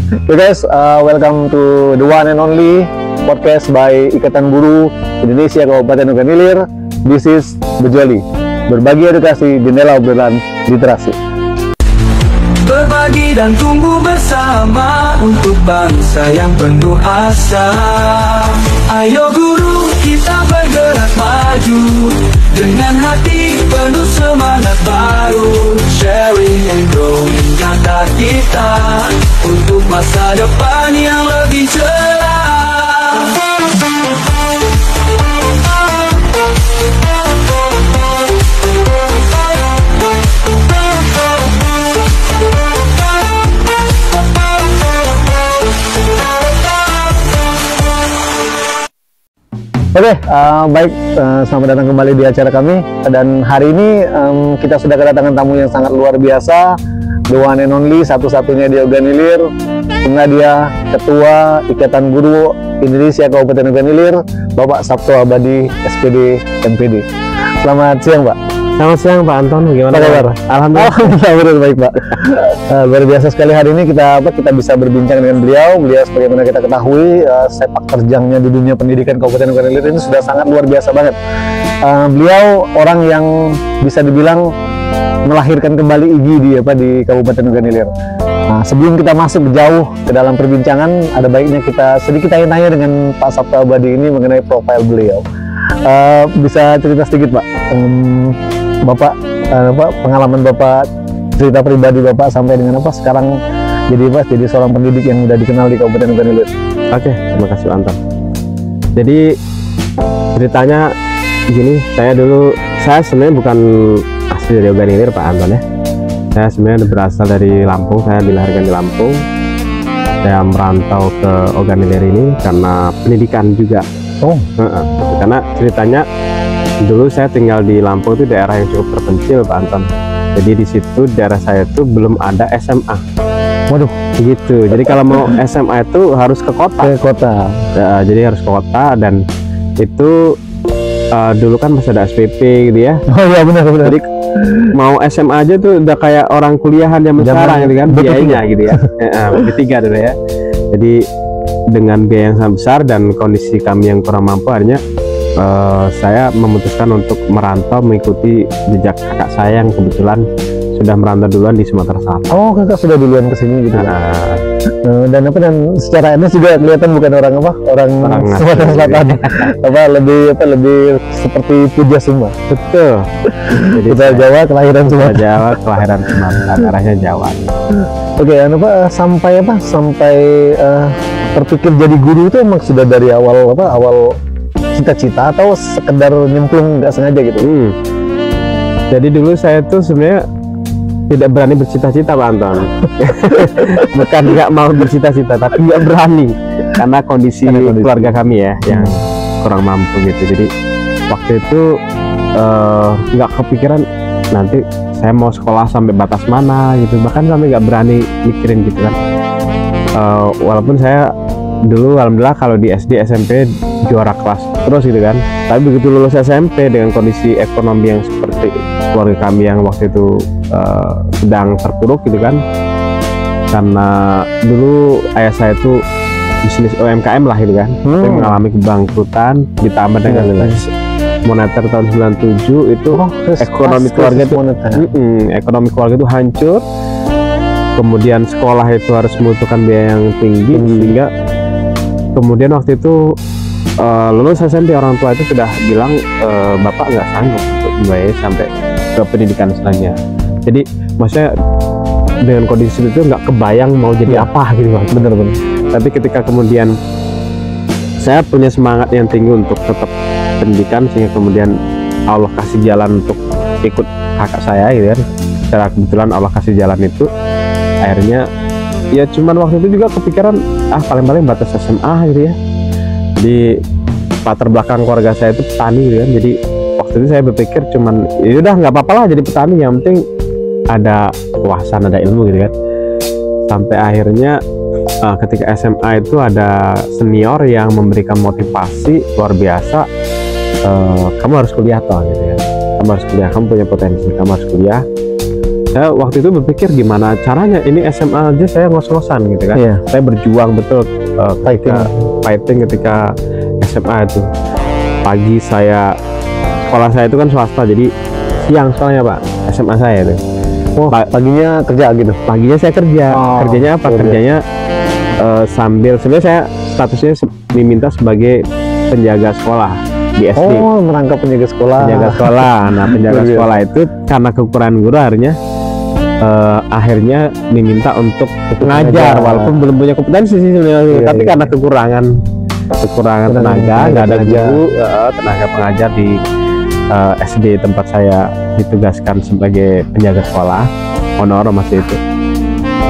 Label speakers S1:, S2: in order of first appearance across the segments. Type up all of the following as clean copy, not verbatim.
S1: Okay guys, welcome to the one and only podcast by Ikatan Guru Indonesia Kabupaten Oganilir. This is Bejoli, berbagi edukasi, jendela obrolan literasi.
S2: Berbagi dan tumbuh bersama untuk bangsa yang penuh asa. Ayo guru, kita bergerak maju dengan hati penuh semangat baru. Sharing and growing kata kita untuk masa depan yang lebih cerah.
S1: Oke, baik, selamat datang kembali di acara kami. Dan hari ini kita sudah kedatangan tamu yang sangat luar biasa, the one and only, satu-satunya di Oganilir. Karena dia Ketua Ikatan Guru Indonesia Kabupaten Oganilir, Bapak Sabto Abadi, SPD, MPD. Selamat siang, Pak.
S3: Selamat siang Pak Anton, gimana
S1: kabar? Alhamdulillah baik Pak. Luar biasa sekali hari ini kita bisa berbincang dengan beliau sebagaimana kita ketahui sepak terjangnya di dunia pendidikan Kabupaten Oganilir ini sudah sangat luar biasa banget. Beliau orang yang bisa dibilang melahirkan kembali IGI di Kabupaten Oganilir. Nah, sebelum kita masuk jauh ke dalam perbincangan, ada baiknya kita sedikit tanya-tanya dengan Pak Sabto Abadi ini mengenai profil beliau. Bisa cerita sedikit Pak, Bapak, pengalaman Bapak, cerita pribadi Bapak sampai dengan apa sekarang jadi seorang pendidik yang sudah dikenal di Kabupaten Oganilir.
S3: Oke, terima kasih Anton. Jadi ceritanya gini, saya sebenarnya bukan asli dari Oganilir Pak Anton ya. Saya sebenarnya berasal dari Lampung, saya dilahirkan di Lampung. Saya merantau ke Oganilir ini karena pendidikan juga.
S1: Oh,
S3: karena ceritanya dulu saya tinggal di Lampung, itu daerah yang cukup terpencil Pak Anton. Jadi di situ daerah saya itu belum ada SMA.
S1: Waduh,
S3: gitu. Jadi kalau mau SMA itu harus ke kota. Ya, jadi harus ke kota, dan itu dulu kan masih ada SPP gitu ya.
S1: Oh iya benar.
S3: Jadi mau SMA aja tuh udah kayak orang kuliahan zaman sekarang gitu kan, biayanya gitu ya. B3 dulu ya. Jadi dengan biaya yang sangat besar dan kondisi kami yang kurang mampu, akhirnya saya memutuskan untuk merantau mengikuti jejak kakak saya yang kebetulan sudah merantau duluan di Sumatera Selatan.
S1: Oh, kakak sudah duluan kesini gitu. Dan secara etnis juga kelihatan bukan orang Sumatera Selatan. lebih seperti Puja Sumba.
S3: Betul. Jadi
S1: kita Jawa kelahiran Sumatera.
S3: Jawa kelahiran Sumatera, arahnya Jawa.
S1: Oke, sampai terpikir jadi guru itu emang sudah dari awal cita-cita atau sekedar nyemplung nggak sengaja gitu?
S3: Jadi dulu saya tuh sebenarnya tidak berani bercita-cita Pak Anton. Bukan nggak mau bercita-cita, tapi nggak berani karena kondisi keluarga kami ya yang kurang mampu gitu. Jadi waktu itu nggak kepikiran nanti saya mau sekolah sampai batas mana gitu, bahkan sampai nggak berani mikirin gitu kan. Walaupun saya dulu alhamdulillah kalau di SD SMP juara kelas terus gitu kan, tapi begitu lulus SMP dengan kondisi ekonomi yang seperti keluarga kami yang waktu itu sedang terpuruk gitu kan, karena dulu ayah saya itu bisnis UMKM lah gitu kan, tapi mengalami kebangkrutan, ditambah dengan krisis moneter tahun 97 itu ekonomi keluarga itu ekonomi keluarga itu hancur. Kemudian sekolah itu harus membutuhkan biaya yang tinggi, sehingga kemudian waktu itu lulus SMP orang tua itu sudah bilang bapak nggak sanggup untuk membayar sampai ke pendidikan selanjutnya. Jadi maksudnya dengan kondisi itu nggak kebayang mau jadi apa gitu Bang. Bener-bener. Tapi ketika kemudian saya punya semangat yang tinggi untuk tetap pendidikan, sehingga kemudian Allah kasih jalan untuk ikut kakak saya gitu kan. Secara kebetulan Allah kasih jalan itu, akhirnya ya cuman waktu itu juga kepikiran paling-paling batas SMA gitu ya. Di latar belakang keluarga saya itu petani gitu kan, jadi waktu itu saya berpikir cuman ya udah nggak apa-apa lah jadi petani, yang penting ada wawasan, ada ilmu gitu kan. Sampai akhirnya ketika SMA itu ada senior yang memberikan motivasi luar biasa, kamu harus kuliah toh gitu ya, kamu harus kuliah, kamu punya potensi, kamu harus kuliah. Saya waktu itu berpikir gimana caranya ini SMA aja saya ngos-ngosan gitu kan.
S1: Iya.
S3: Saya berjuang betul fighting ketika SMA itu. Pagi sekolah saya itu kan swasta, jadi siang soalnya Pak SMA saya itu.
S1: Oh, paginya kerja gitu.
S3: Paginya saya kerja.
S1: Oh,
S3: Kerjanya apa?
S1: iya.
S3: Kerjanya sambil sebenarnya saya statusnya diminta sebagai penjaga sekolah di SD.
S1: Oh, merangkap penjaga sekolah.
S3: Penjaga sekolah. Nah, penjaga
S1: Iya.
S3: sekolah itu karena kekurangan guru akhirnya diminta untuk mengajar, walaupun belum punya kompetensi sih sebenarnya.
S1: Iya,
S3: tapi
S1: iya.
S3: karena kekurangan tenaga, nggak ada
S1: pengajar.
S3: guru, tenaga pengajar di SD tempat saya ditugaskan sebagai penjaga sekolah, honor masih itu.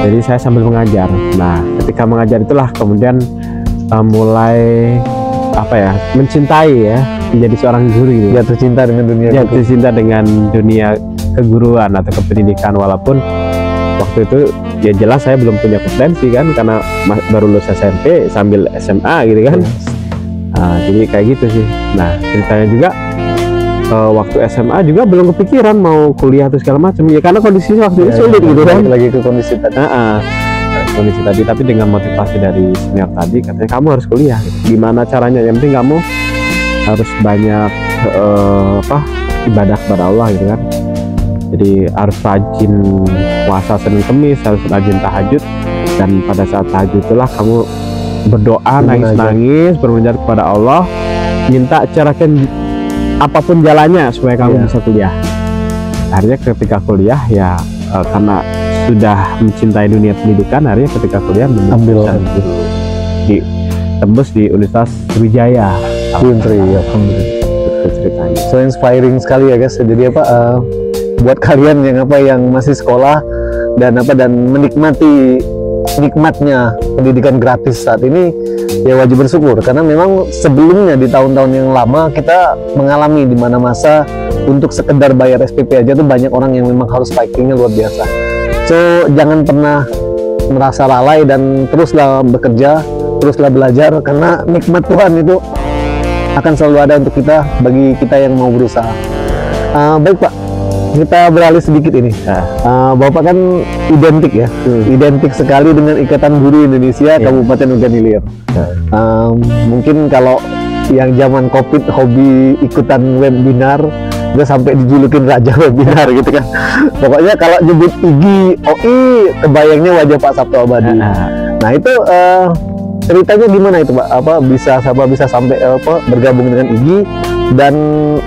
S3: Jadi saya sambil mengajar. Nah, ketika mengajar itulah kemudian mulai mencintai ya, menjadi seorang guru gitu.
S1: Jatuh cinta dengan dunia.
S3: Jatuh cinta dengan dunia keguruan atau kependidikan, walaupun waktu itu ya jelas saya belum punya kompetensi kan, karena baru lulus SMP sambil SMA gitu kan. Nah, jadi kayak gitu sih. Nah, ceritanya juga waktu SMA juga belum kepikiran mau kuliah atau segala macam ya, karena kondisi waktu itu sulit gitu kan.
S1: Lagi ke kondisi tadi.
S3: Kondisi tadi, tapi dengan motivasi dari senior tadi katanya kamu harus kuliah gitu. Gimana caranya, yang penting kamu harus banyak ibadah kepada Allah gitu kan. Jadi harus rajin puasa Senin Kemis, harus rajin tahajud, dan pada saat tahajud itulah kamu berdoa, nangis-nangis, bermunajat kepada Allah, minta carakan apapun jalannya supaya kamu bisa kuliah. Akhirnya ketika kuliah ya karena sudah mencintai dunia pendidikan, akhirnya ketika kuliah
S1: ambil
S3: tembus di Universitas Sriwijaya.
S1: Wintri, ya,
S3: Itu ceritanya.
S1: So inspiring sekali ya guys. Jadi buat kalian yang masih sekolah dan menikmati nikmatnya pendidikan gratis saat ini, ya wajib bersyukur, karena memang sebelumnya di tahun-tahun yang lama kita mengalami di mana masa untuk sekedar bayar SPP aja tuh banyak orang yang memang harus fightingnya luar biasa. So jangan pernah merasa lalai dan teruslah bekerja, teruslah belajar, karena nikmat Tuhan itu akan selalu ada untuk kita, bagi kita yang mau berusaha. Baik Pak, kita beralih sedikit ini. Bapak kan identik ya, identik sekali dengan Ikatan Guru Indonesia Kabupaten Ogan Ilir. Mungkin kalau yang zaman COVID hobi ikutan webinar, udah sampai dijulukin raja webinar gitu kan. Pokoknya kalau nyebut IGI, OI, kebayangnya wajah Pak Sabto Abadi. Nah itu ceritanya gimana itu Pak? Bisa sampai bergabung dengan IGI, dan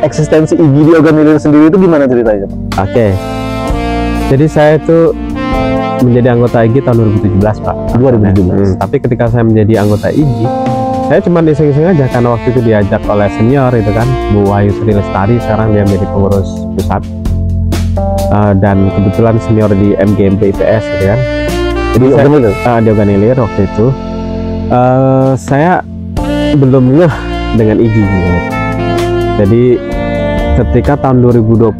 S1: eksistensi IGI di Ogan Ilir sendiri itu gimana ceritanya Pak?
S3: Oke. Jadi saya itu menjadi anggota IGI tahun 2017 Pak.
S1: 2017.
S3: Tapi ketika saya menjadi anggota IGI, saya cuma iseng-iseng aja karena waktu itu diajak oleh senior itu kan, Bu Wahyu Sri Lestari, sekarang dia menjadi pengurus pusat. Dan kebetulan senior di MGMP IPS gitu kan. Jadi di Ogan Ilir waktu itu saya belum ngeh dengan IGI gitu. Jadi ketika tahun 2020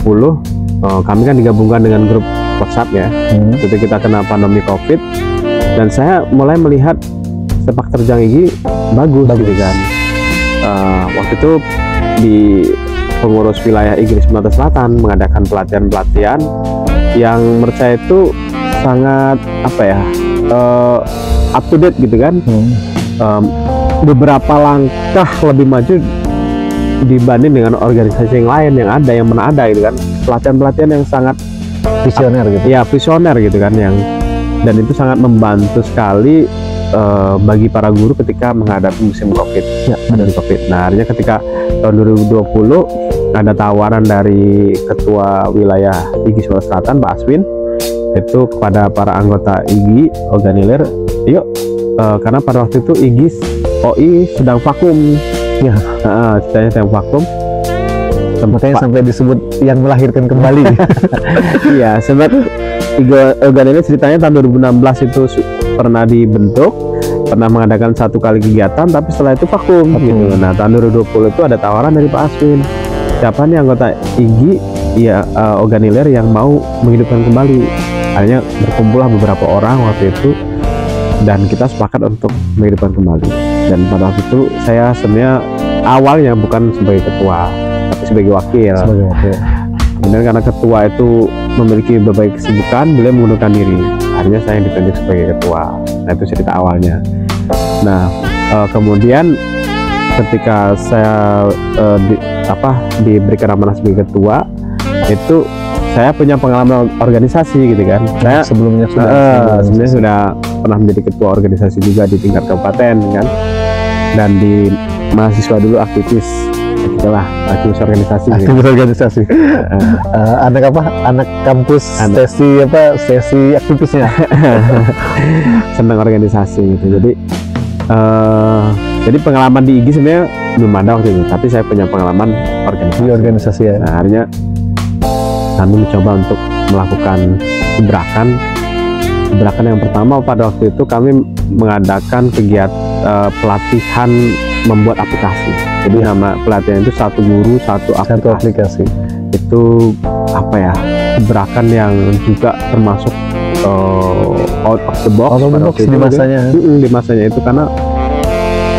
S3: kami kan digabungkan dengan grup WhatsApp ya. Ketika kita kena pandemi COVID, dan saya mulai melihat sepak terjang IGI bagus gitu kan. Waktu itu di pengurus wilayah IGI Sumatera Selatan mengadakan pelatihan-pelatihan yang menurut saya itu sangat up to date gitu kan. Beberapa langkah lebih maju dibanding dengan organisasi yang lain yang pernah ada gitu kan. Pelatihan-pelatihan yang sangat
S1: visioner gitu.
S3: Ya, visioner gitu kan, dan itu sangat membantu sekali bagi para guru ketika menghadapi musim COVID. Nah, akhirnya ketika tahun 2020 ada tawaran dari Ketua Wilayah IGI Sumatera Selatan, Pak Aswin, itu kepada para anggota IGI Ogan Ilir, yuk, karena pada waktu itu IGI OI sedang vakum.
S1: Ya,
S3: ceritanya sedang vakum.
S1: Makanya sampai disebut yang melahirkan kembali.
S3: Iya, sempat Ogan Ilir ceritanya tahun 2016 itu pernah dibentuk, pernah mengadakan 1 kali kegiatan, tapi setelah itu vakum gitu. Nah, tahun 2020 itu ada tawaran dari Pak Aswin, siapa nih anggota IGI Ogan Ilir yang mau menghidupkan kembali. Akhirnya berkumpullah beberapa orang waktu itu, dan kita sepakat untuk menghidupkan kembali. Dan pada waktu itu saya sebenarnya awalnya bukan sebagai ketua, tapi sebagai wakil. Kemudian karena ketua itu memiliki berbagai kesibukan, beliau mengundurkan diri. Akhirnya saya yang ditunjuk sebagai ketua. Nah, itu cerita awalnya. Nah, kemudian ketika saya diberikan amanah sebagai ketua, itu saya punya pengalaman organisasi gitu kan. Saya
S1: Sebelumnya
S3: sebenarnya sudah pernah menjadi ketua organisasi juga di tingkat kabupaten kan, dan di mahasiswa dulu aktivis, itulah aktivis organisasi.
S1: aktivis organisasi. Anak apa? Anak kampus sesi aktivisnya.
S3: Senang organisasi gitu. Jadi pengalaman di IG sebenarnya belum ada waktu itu, tapi saya punya pengalaman
S1: Di organisasi ya.
S3: Nah, akhirnya kami mencoba untuk melakukan gebrakan yang pertama. Pada waktu itu kami mengadakan kegiatan pelatihan membuat aplikasi. Jadi nama pelatihan itu satu guru satu aplikasi. Itu apa ya, gebrakan yang juga termasuk out of the box
S1: di masanya.
S3: Di masanya itu, karena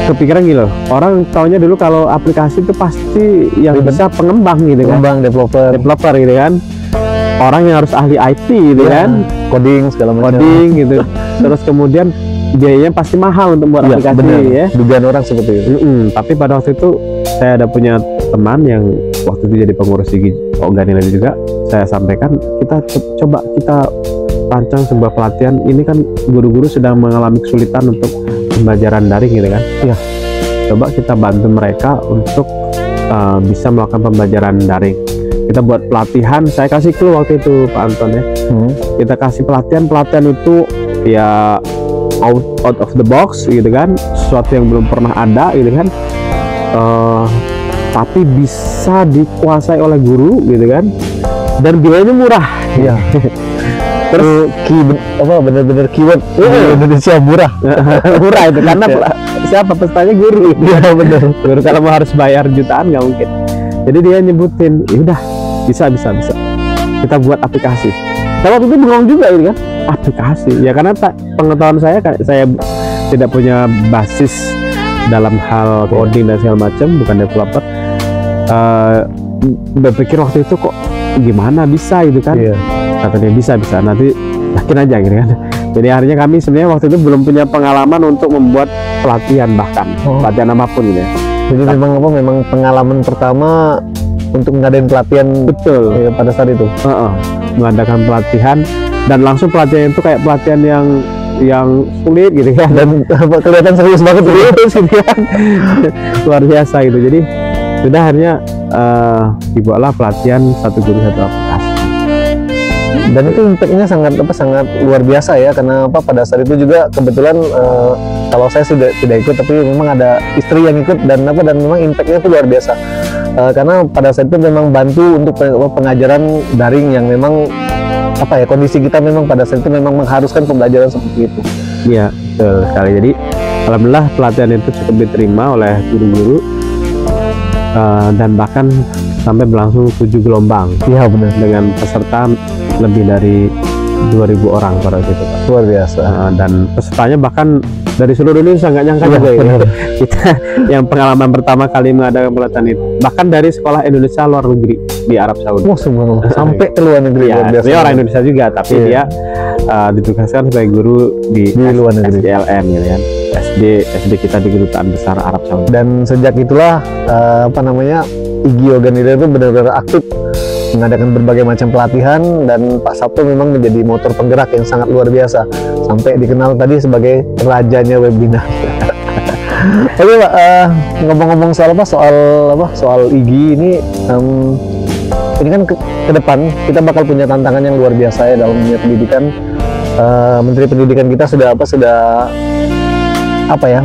S3: kepikiran gitu loh, orang taunya dulu kalau aplikasi itu pasti yang bisa pengembang gitu kan,
S1: Pengembang,
S3: developer gitu kan, orang yang harus ahli IT gitu kan,
S1: coding segala macam.
S3: coding gitu. Terus kemudian biayanya pasti mahal untuk buat aplikasi
S1: benar.
S3: ya.
S1: Dugaan orang seperti itu.
S3: Tapi pada waktu itu saya ada punya teman yang waktu itu jadi pengurus di Organilir juga. Saya sampaikan, kita coba kita rancang sebuah pelatihan. Ini kan guru-guru sedang mengalami kesulitan untuk pembelajaran daring gitu kan.
S1: Iya.
S3: Coba kita bantu mereka untuk bisa melakukan pembelajaran daring. Kita buat pelatihan. Saya kasih clue waktu itu Pak Anton ya. Kita kasih pelatihan itu ya out of the box gitu kan, sesuatu yang belum pernah ada gitu kan, tapi bisa dikuasai oleh guru gitu kan, dan biayanya murah.
S1: Iya. Terus bener-bener keyword Indonesia murah.
S3: Murah itu karena siapa pesertanya guru.
S1: Iya bener.
S3: Guru kalau mau harus bayar jutaan nggak mungkin. Jadi dia nyebutin, ya udah bisa kita buat aplikasi. Saya waktu itu bengong juga gitu kan, aplikasi ya, karena pengetahuan saya tidak punya basis dalam hal coding dan segala macam, bukan developer. Berpikir waktu itu kok gimana bisa gitu kan. Katanya bisa nanti yakin aja gitu kan. Jadi akhirnya kami sebenarnya waktu itu belum punya pengalaman untuk membuat pelatihan, bahkan pelatihan apapun gitu ya.
S1: Jadi memang pengalaman pertama untuk ngadain pelatihan.
S3: Betul
S1: ya, pada saat itu
S3: mengadakan pelatihan, dan langsung pelatihan itu kayak pelatihan yang sulit gitu kan, dan
S1: kelihatan serius banget
S3: gitu kan. Luar biasa gitu. Jadi sudah akhirnya dibuatlah pelatihan satu guru satu aplikasi,
S1: dan itu impactnya sangat luar biasa ya, karena pada saat itu juga kebetulan kalau saya tidak ikut, tapi memang ada istri yang ikut, dan memang impactnya itu luar biasa. Karena pada saat itu memang bantu untuk pengajaran daring yang memang kondisi kita memang pada saat itu memang mengharuskan pembelajaran seperti itu.
S3: Iya, betul sekali. Jadi alhamdulillah pelatihan itu cukup diterima oleh guru-guru, dan bahkan sampai berlangsung 7 gelombang.
S1: Iya benar.
S3: Dengan peserta lebih dari 2.000 orang pada waktu itu Pak.
S1: Luar biasa.
S3: Dan pesertanya bahkan dari seluruh Indonesia, nggak nyangka juga ya. Kita yang pengalaman pertama kali mengadakan pelatihan itu, bahkan dari sekolah Indonesia luar negeri di Arab Saudi.
S1: Sampai ke luar negeri.
S3: Ya, dia orang Indonesia juga, tapi dia ditugaskan sebagai guru di
S1: luar negeri,
S3: SDLN gitu kan. SD kita di Kedutaan Besar Arab Saudi.
S1: Dan sejak itulah IG Organilir itu benar-benar aktif mengadakan berbagai macam pelatihan, dan Pak Sabto memang menjadi motor penggerak yang sangat luar biasa, sampai dikenal tadi sebagai rajanya webinar. Oke Pak, ngomong-ngomong soal IG ini kan ke depan kita bakal punya tantangan yang luar biasa ya dalam dunia pendidikan. Menteri Pendidikan kita sudah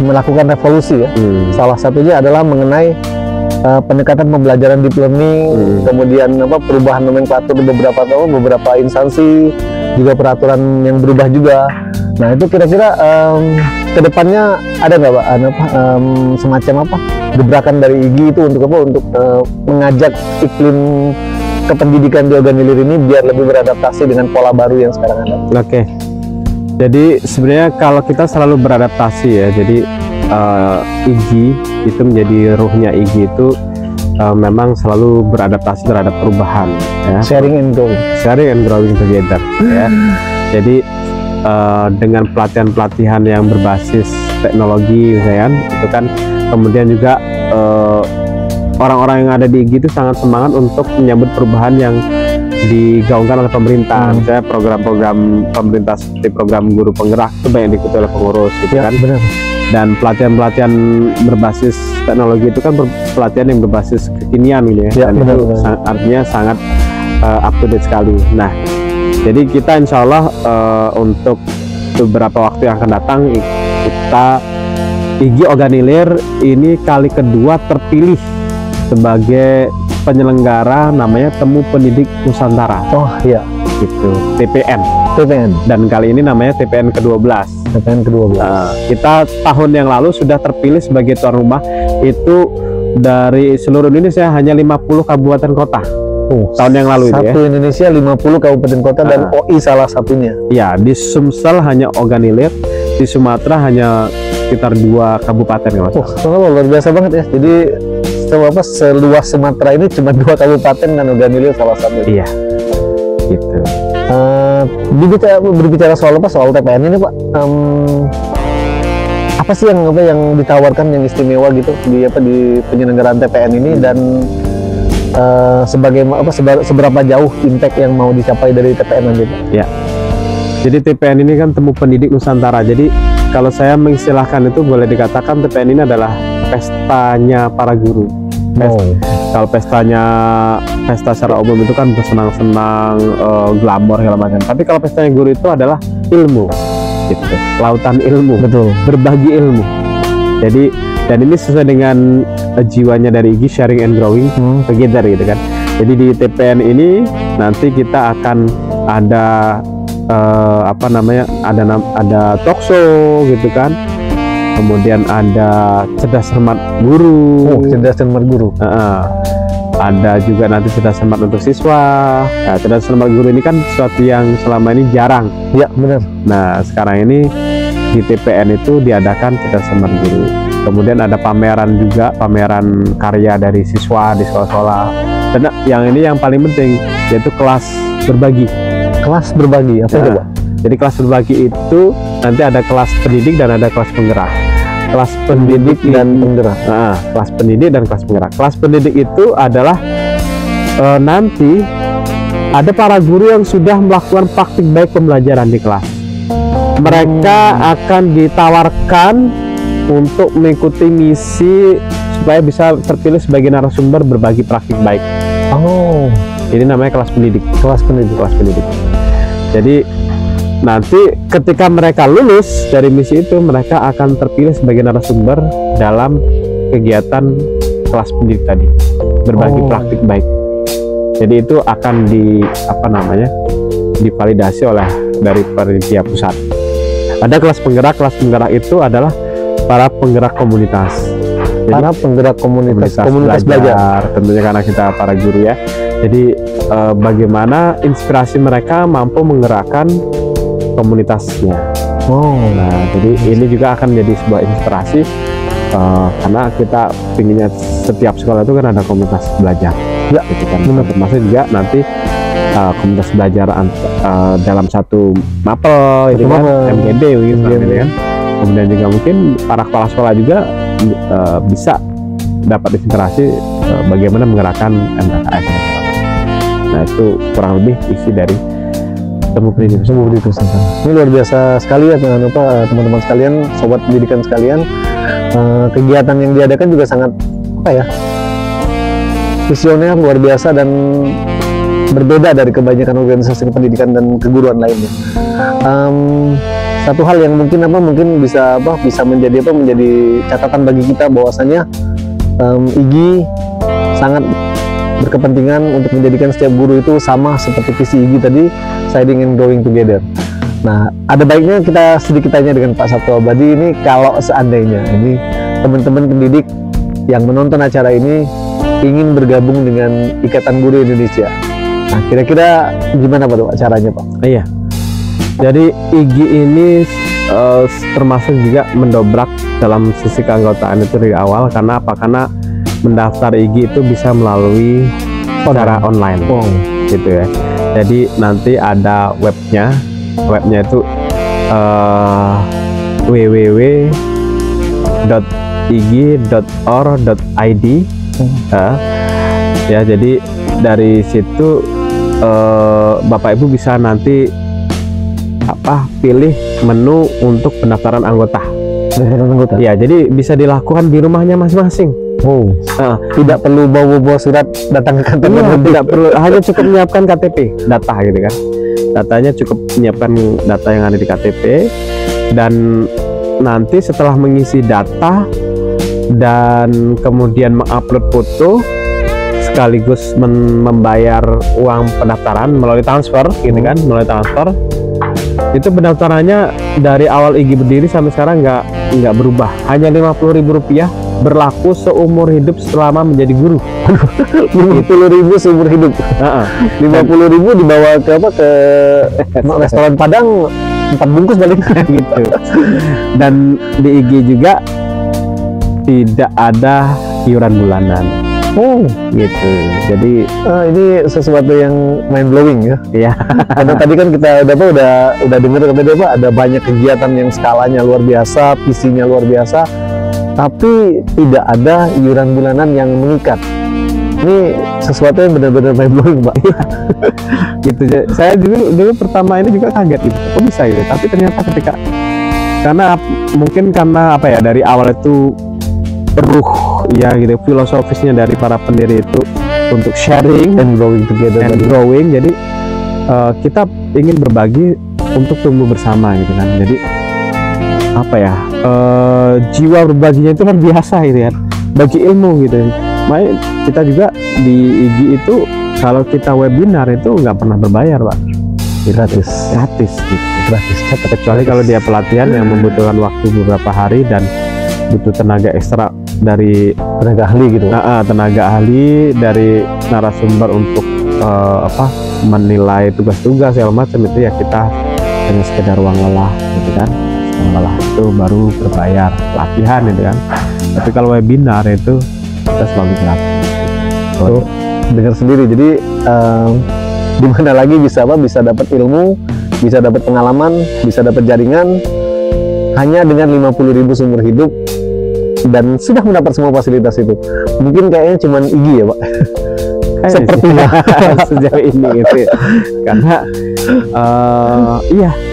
S1: melakukan revolusi ya. Salah satunya adalah mengenai pendekatan pembelajaran deep learning, kemudian perubahan nomenklatur beberapa instansi, juga peraturan yang berubah juga. Nah itu kira-kira kedepannya ada nggak Pak semacam gebrakan dari IG itu untuk mengajak iklim kependidikan di Organilir ini biar lebih beradaptasi dengan pola baru yang sekarang ada?
S3: Oke. Jadi sebenarnya kalau kita selalu beradaptasi ya, jadi IG itu menjadi ruhnya IG itu memang selalu beradaptasi terhadap perubahan ya.
S1: Sharing and growing
S3: together ya. Jadi dengan pelatihan-pelatihan yang berbasis teknologi misalkan itu kan, kemudian juga orang-orang yang ada di IGI itu sangat semangat untuk menyambut perubahan yang digaungkan oleh pemerintah. Misalnya program-program pemerintah seperti program guru penggerak itu banyak diikuti oleh pengurus gitu
S1: ya,
S3: kan.
S1: benar.
S3: Dan pelatihan-pelatihan berbasis teknologi itu kan pelatihan yang berbasis kekinian gitu ya.
S1: Ya,
S3: Dan
S1: benar,
S3: itu
S1: benar.
S3: artinya sangat up to date sekali. Nah, jadi kita insya Allah untuk beberapa waktu yang akan datang, kita IGI Oganilir ini kali kedua terpilih sebagai penyelenggara namanya Temu Pendidik Nusantara.
S1: Oh iya,
S3: Gitu, TPN. Dan kali ini namanya TPN ke-12.
S1: TPN ke-12.
S3: Kita tahun yang lalu sudah terpilih sebagai tuan rumah itu dari seluruh Indonesia hanya 50 kabupaten kota. Tahun yang lalu itu ya.
S1: Satu Indonesia 50 kabupaten kota dan OI salah satunya.
S3: Ya, di Sumsel hanya Oganilir, di Sumatera hanya sekitar 2 kabupaten kalau nggak salah.
S1: Oh, luar biasa banget ya. Jadi seluas Sumatera ini cuma 2 kabupaten dan Oganilir salah satu.
S3: Iya, gitu.
S1: Berbicara soal TPN ini Pak, apa sih yang ditawarkan yang istimewa gitu di penyelenggaraan TPN ini, dan seberapa jauh impact yang mau dicapai dari TPN nanti Pak?
S3: Ya, jadi TPN ini kan Temu Pendidik Nusantara. Jadi kalau saya mengistilahkan itu boleh dikatakan TPN ini adalah pestanya para guru. Kalau pesta secara umum itu kan bersenang-senang, glamor segala macam. Tapi kalau pestanya guru itu adalah ilmu, gitu. Lautan ilmu, betul. Berbagi ilmu. Jadi, dan ini sesuai dengan jiwanya dari IGI, sharing and growing together gitu kan. Jadi di TPN ini nanti kita akan ada ada talk show gitu kan. Kemudian ada cerdas cermat guru.
S1: Cerdas cermat guru.
S3: Ada juga nanti cerdas cermat untuk siswa. Nah, cerdas cermat guru ini kan sesuatu yang selama ini jarang.
S1: Ya, benar.
S3: Nah, sekarang ini di TPN itu diadakan cerdas cermat guru. Kemudian ada pameran juga, pameran karya dari siswa di sekolah-sekolah. Dan yang paling penting yaitu kelas berbagi.
S1: Kelas berbagi apa coba?
S3: Jadi kelas berbagi itu nanti ada kelas pendidik dan ada kelas penggerak. Kelas pendidik dan penggerak. Kelas pendidik dan kelas penggerak. Kelas pendidik itu adalah nanti ada para guru yang sudah melakukan praktik baik pembelajaran di kelas. Mereka akan ditawarkan untuk mengikuti misi supaya bisa terpilih sebagai narasumber berbagi praktik baik. Ini namanya kelas pendidik. Kelas pendidik. Jadi nanti ketika mereka lulus dari misi itu, mereka akan terpilih sebagai narasumber dalam kegiatan kelas pendidik tadi, berbagi praktik baik. Jadi itu akan divalidasi oleh dari panitia pusat. Ada kelas penggerak. Kelas penggerak itu adalah para penggerak komunitas. Jadi,
S1: para penggerak komunitas belajar.
S3: Tentunya karena kita para guru ya. Jadi bagaimana inspirasi mereka mampu menggerakkan komunitasnya. Nah, jadi ini juga akan menjadi sebuah inspirasi karena kita pinginnya setiap sekolah itu kan ada komunitas belajar. Ya, gitu kan. Termasuk juga nanti komunitas belajar dalam satu mapel, itu kan MGD gitu kan. Kemudian juga mungkin para kepala sekolah juga bisa dapat inspirasi bagaimana menggerakkan MTKS. Nah, itu kurang lebih isi dari Temu Pendidik Nusantara. Ini luar biasa sekali ya teman-teman sekalian, sobat pendidikan sekalian. Kegiatan yang diadakan juga sangat visioner, luar biasa, dan berbeda dari kebanyakan organisasi pendidikan dan keguruan lainnya. Satu hal yang mungkin bisa menjadi catatan bagi kita bahwasanya IGI sangat berkepentingan untuk menjadikan setiap guru itu sama seperti visi IGI tadi, sharing and growing together. Nah, ada baiknya kita sedikit tanya dengan Pak Sabto Abadi ini, kalau seandainya ini teman-teman pendidik yang menonton acara ini ingin bergabung dengan Ikatan Guru Indonesia. Nah, kira-kira gimana Pak caranya Pak? Iya. Jadi IGI ini termasuk juga mendobrak dalam sisi keanggotaan itu dari awal. Karena apa? Karena mendaftar IG itu bisa melalui secara online gitu ya. Jadi nanti ada webnya itu www.ig.or.id ya. Jadi dari situ Bapak Ibu bisa nanti pilih menu untuk pendaftaran anggota. Ya, jadi bisa dilakukan di rumahnya masing-masing.
S1: Tidak perlu bawa surat datang ke kantor.
S3: Tidak perlu, hanya cukup menyiapkan KTP data gitu kan. Datanya cukup menyiapkan data yang ada di KTP, dan nanti setelah mengisi data dan kemudian mengupload foto sekaligus membayar uang pendaftaran melalui transfer gitu kan, melalui transfer. Itu pendaftarannya dari awal IG berdiri sampai sekarang nggak berubah, hanya Rp50.000, berlaku seumur hidup selama menjadi guru.
S1: 50.000 seumur hidup. 50.000 dibawa ke restoran Padang 4 bungkus balik
S3: gitu. Dan di IG juga tidak ada iuran bulanan. Gitu. Jadi
S1: ini sesuatu yang mind blowing ya.
S3: Iya.
S1: Karena tadi kan kita udah dengar ada banyak kegiatan yang skalanya luar biasa, visinya luar biasa, tapi tidak ada iuran bulanan yang mengikat. Ini sesuatu yang benar-benar mind blowing, Pak.
S3: Gitu. Saya dulu pertama ini juga kaget gitu. Kok bisa gitu? Tapi ternyata mungkin karena dari awal itu ya gitu, filosofisnya dari para pendiri itu untuk sharing and growing together and growing. Jadi kita ingin berbagi untuk tumbuh bersama gitu kan. Jadi jiwa berbaginya itu luar biasa gitu ya, bagi ilmu gitu. Makanya kita juga di IG itu kalau kita webinar itu nggak pernah berbayar, Pak.
S1: Gratis
S3: gitu.
S1: Gratis.
S3: Kecuali kalau dia pelatihan yang membutuhkan waktu beberapa hari dan butuh tenaga ekstra dari
S1: tenaga ahli gitu.
S3: Tenaga ahli dari narasumber untuk menilai tugas-tugas segala macam, itu ya kita hanya sekedar uang lelah gitu kan. Uang lelah itu baru berbayar latihan gitu kan. Tapi kalau webinar itu kita selalu gratis.
S1: Dengar sendiri. Jadi di mana lagi bisa dapat ilmu, bisa dapat pengalaman, bisa dapat jaringan hanya dengan 50.000 seumur hidup, dan sudah mendapat semua fasilitas itu. Mungkin kayaknya cuman IG ya, Pak. Sepertinya
S3: sejauh ini gitu ya. Karena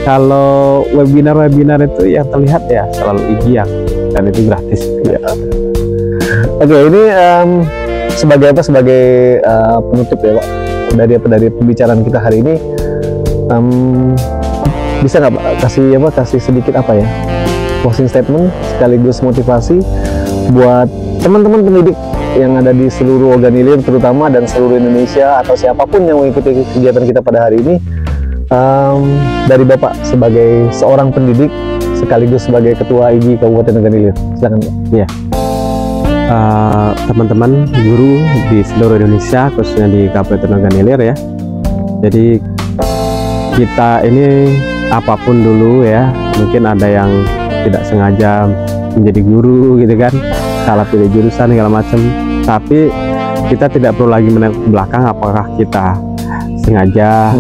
S3: kalau webinar itu yang terlihat ya selalu IG dan itu gratis ya.
S1: Oke, ini sebagai penutup ya, Pak, dari pembicaraan kita hari ini, bisa nggak, Pak, kasih sedikit closing statement sekaligus motivasi buat teman-teman pendidik yang ada di seluruh Organilir terutama, dan seluruh Indonesia, atau siapapun yang mengikuti kegiatan kita pada hari ini, dari Bapak sebagai seorang pendidik sekaligus sebagai Ketua IG Kabupaten Organilir. Silakan, Pak.
S3: Iya. Teman-teman guru di seluruh Indonesia, khususnya di Kabupaten Organilir ya. Jadi kita ini apapun dulu ya, mungkin ada yang tidak sengaja menjadi guru gitu kan, salah pilih jurusan segala macam, tapi kita tidak perlu lagi menengok ke belakang apakah kita sengaja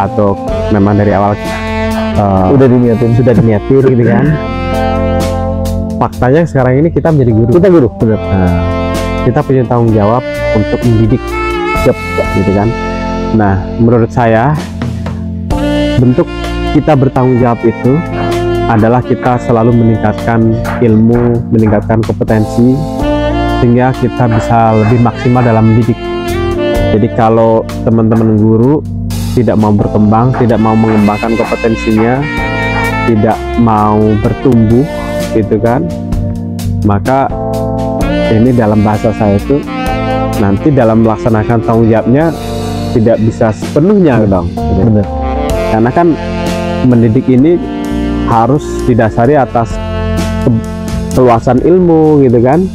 S3: atau memang dari awal
S1: sudah diniatin
S3: gitu kan. Faktanya sekarang ini kita menjadi guru.
S1: Kita guru, benar.
S3: Kita punya tanggung jawab untuk mendidik, gitu kan. Nah, menurut saya bentuk kita bertanggung jawab itu adalah kita selalu meningkatkan ilmu, meningkatkan kompetensi, sehingga kita bisa lebih maksimal dalam mendidik. Jadi kalau teman-teman guru tidak mau berkembang, tidak mau mengembangkan kompetensinya, tidak mau bertumbuh gitu kan, maka ini dalam bahasa saya itu nanti dalam melaksanakan tanggung jawabnya tidak bisa sepenuhnya dong gitu. Karena kan mendidik ini harus didasari atas keluasan ilmu gitu kan,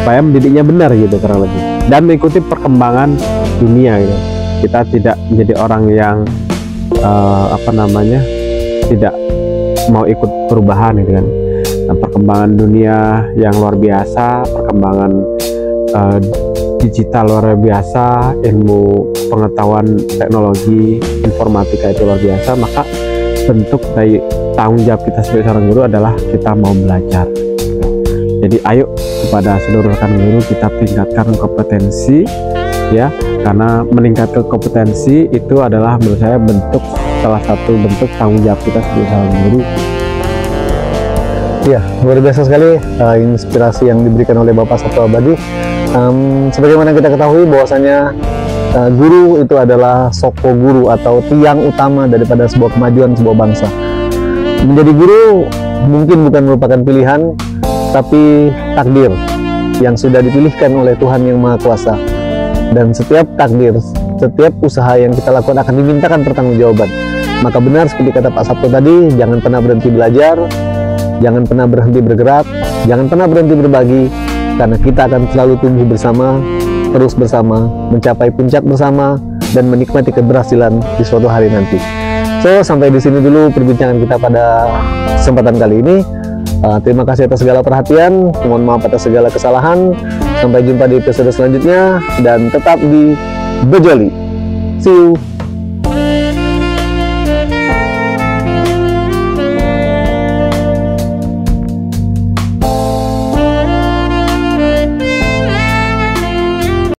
S3: supaya mendidiknya benar gitu kurang lebih, dan mengikuti perkembangan dunia gitu. Kita tidak menjadi orang yang tidak mau ikut perubahan gitu kan. Nah, perkembangan dunia yang luar biasa, perkembangan digital luar biasa, ilmu pengetahuan teknologi informatika itu luar biasa, maka bentuk dari tanggung jawab kita sebagai seorang guru adalah kita mau belajar. Jadi ayo kepada seluruh rekan guru kita tingkatkan kompetensi ya, karena meningkatkan kompetensi itu adalah menurut saya salah satu bentuk tanggung jawab kita sebagai seorang guru.
S1: Ya, luar biasa sekali inspirasi yang diberikan oleh Bapak Sabto Abadi. Sebagaimana kita ketahui bahwasanya guru itu adalah soko guru atau tiang utama daripada sebuah kemajuan sebuah bangsa. Menjadi guru mungkin bukan merupakan pilihan, tapi takdir yang sudah dipilihkan oleh Tuhan Yang Maha Kuasa. Dan setiap takdir, setiap usaha yang kita lakukan akan dimintakan pertanggungjawaban. Maka benar seperti kata Pak Sabto tadi, jangan pernah berhenti belajar, jangan pernah berhenti bergerak, jangan pernah berhenti berbagi, karena kita akan selalu tumbuh bersama, terus bersama, mencapai puncak bersama, dan menikmati keberhasilan di suatu hari nanti. So, sampai di sini dulu perbincangan kita pada kesempatan kali ini. Terima kasih atas segala perhatian, mohon maaf atas segala kesalahan. Sampai jumpa di episode selanjutnya, dan tetap di Bejoli. See you.